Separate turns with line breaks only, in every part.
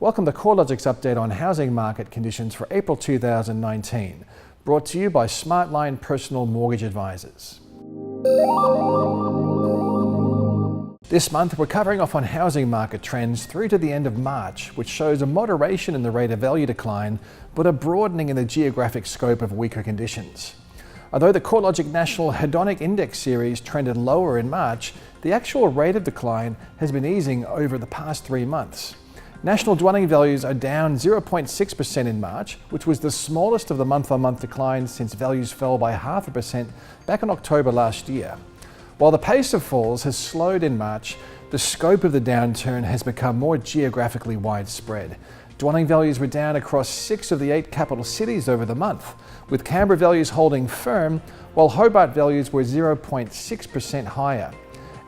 Welcome to CoreLogic's update on housing market conditions for April 2019, brought to you by Smartline Personal Mortgage Advisors. This month, we're covering off on housing market trends through to the end of March, which shows a moderation in the rate of value decline, but a broadening in the geographic scope of weaker conditions. Although the CoreLogic National Hedonic Index series trended lower in March, the actual rate of decline has been easing over the past 3 months. National dwelling values are down 0.6% in March, which was the smallest of the month-on-month declines since values fell by 0.5% back in October last year. While the pace of falls has slowed in March, the scope of the downturn has become more geographically widespread. Dwelling values were down across 6 of the 8 capital cities over the month, with Canberra values holding firm, while Hobart values were 0.6% higher.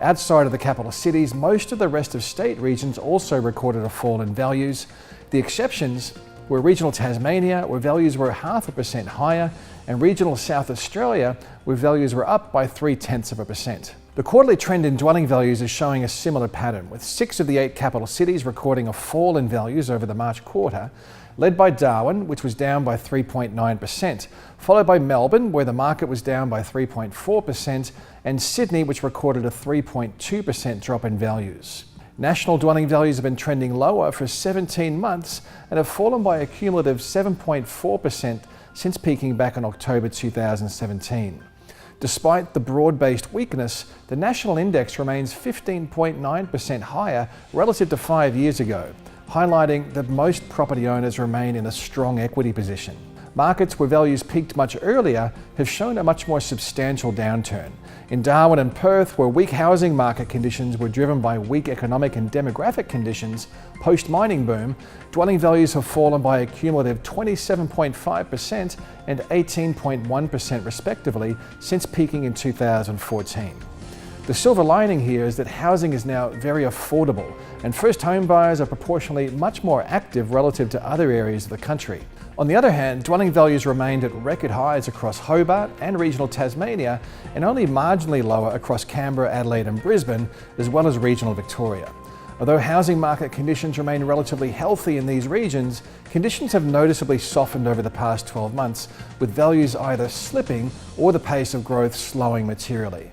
Outside of the capital cities, most of the rest of state regions also recorded a fall in values. The exceptions were regional Tasmania, where values were 0.5% higher, and regional South Australia, where values were up by 0.3%. The quarterly trend in dwelling values is showing a similar pattern, with 6 of the 8 capital cities recording a fall in values over the March quarter, led by Darwin, which was down by 3.9%, followed by Melbourne, where the market was down by 3.4%, and Sydney, which recorded a 3.2% drop in values. National dwelling values have been trending lower for 17 months and have fallen by a cumulative 7.4% since peaking back in October 2017. Despite the broad-based weakness, the national index remains 15.9% higher relative to 5 years ago, highlighting that most property owners remain in a strong equity position. Markets where values peaked much earlier have shown a much more substantial downturn. In Darwin and Perth, where weak housing market conditions were driven by weak economic and demographic conditions post-mining boom, dwelling values have fallen by a cumulative 27.5% and 18.1% respectively since peaking in 2014. The silver lining here is that housing is now very affordable, and first home buyers are proportionally much more active relative to other areas of the country. On the other hand, dwelling values remained at record highs across Hobart and regional Tasmania, and only marginally lower across Canberra, Adelaide and Brisbane, as well as regional Victoria. Although housing market conditions remain relatively healthy in these regions, conditions have noticeably softened over the past 12 months, with values either slipping or the pace of growth slowing materially.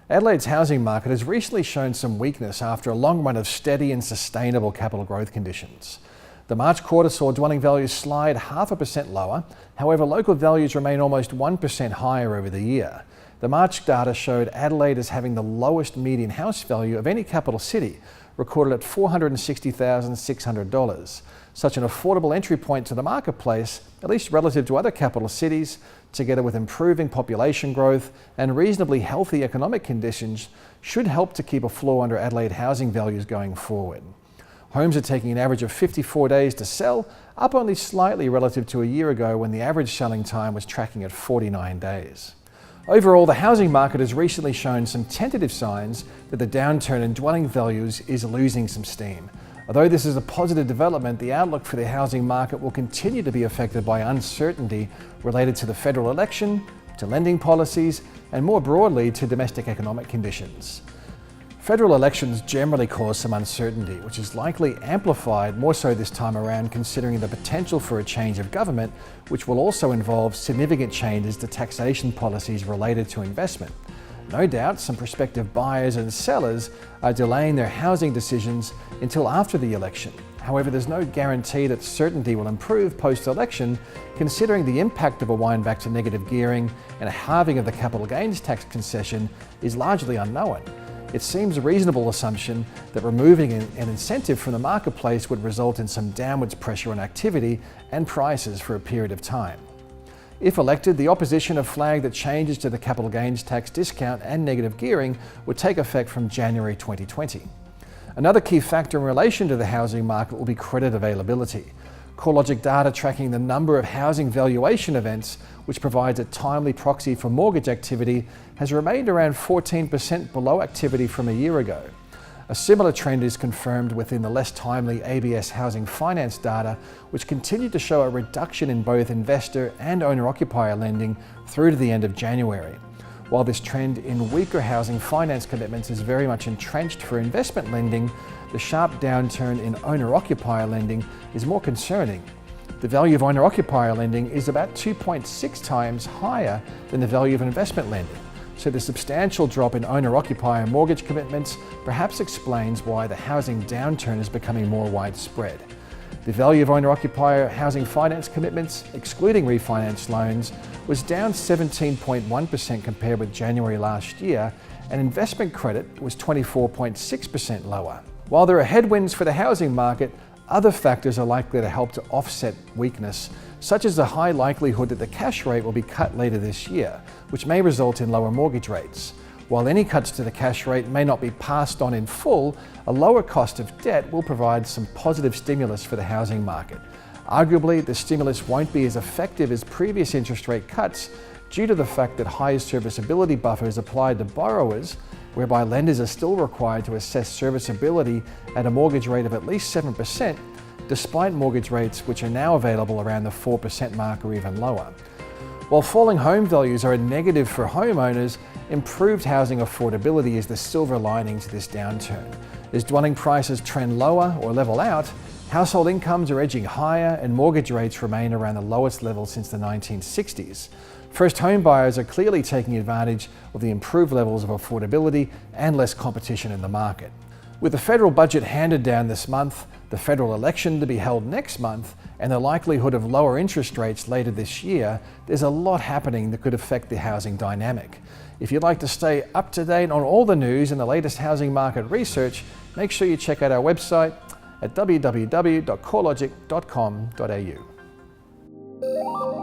Adelaide's housing market has recently shown some weakness after a long run of steady and sustainable capital growth conditions. The March quarter saw dwelling values slide 0.5% lower, however local values remain almost 1% higher over the year. The March data showed Adelaide as having the lowest median house value of any capital city, recorded at $460,600. Such an affordable entry point to the marketplace, at least relative to other capital cities, together with improving population growth and reasonably healthy economic conditions, should help to keep a floor under Adelaide housing values going forward. Homes are taking an average of 54 days to sell, up only slightly relative to a year ago when the average selling time was tracking at 49 days. Overall, the housing market has recently shown some tentative signs that the downturn in dwelling values is losing some steam. Although this is a positive development, the outlook for the housing market will continue to be affected by uncertainty related to the federal election, to lending policies, and more broadly to domestic economic conditions. Federal elections generally cause some uncertainty, which is likely amplified more so this time around considering the potential for a change of government, which will also involve significant changes to taxation policies related to investment. No doubt, some prospective buyers and sellers are delaying their housing decisions until after the election. However, there's no guarantee that certainty will improve post-election, considering the impact of a wind back to negative gearing and a halving of the capital gains tax concession is largely unknown. It seems a reasonable assumption that removing an incentive from the marketplace would result in some downwards pressure on activity and prices for a period of time. If elected, the opposition have flagged that changes to the capital gains tax discount and negative gearing would take effect from January 2020. Another key factor in relation to the housing market will be credit availability. CoreLogic data tracking the number of housing valuation events, which provides a timely proxy for mortgage activity, has remained around 14% below activity from a year ago. A similar trend is confirmed within the less timely ABS housing finance data, which continued to show a reduction in both investor and owner-occupier lending through to the end of January. While this trend in weaker housing finance commitments is very much entrenched for investment lending, the sharp downturn in owner-occupier lending is more concerning. The value of owner-occupier lending is about 2.6 times higher than the value of investment lending. So the substantial drop in owner-occupier mortgage commitments perhaps explains why the housing downturn is becoming more widespread. The value of owner-occupier housing finance commitments, excluding refinance loans, was down 17.1% compared with January last year, and investment credit was 24.6% lower. While there are headwinds for the housing market, other factors are likely to help to offset weakness, such as the high likelihood that the cash rate will be cut later this year, which may result in lower mortgage rates. While any cuts to the cash rate may not be passed on in full, a lower cost of debt will provide some positive stimulus for the housing market. Arguably, the stimulus won't be as effective as previous interest rate cuts due to the fact that higher serviceability buffers applied to borrowers, whereby lenders are still required to assess serviceability at a mortgage rate of at least 7%, despite mortgage rates which are now available around the 4% mark or even lower. While falling home values are a negative for homeowners, improved housing affordability is the silver lining to this downturn. As dwelling prices trend lower or level out, household incomes are edging higher and mortgage rates remain around the lowest level since the 1960s. First home buyers are clearly taking advantage of the improved levels of affordability and less competition in the market. With the federal budget handed down this month, the federal election to be held next month, and the likelihood of lower interest rates later this year, there's a lot happening that could affect the housing dynamic. If you'd like to stay up to date on all the news and the latest housing market research, make sure you check out our website at www.corelogic.com.au.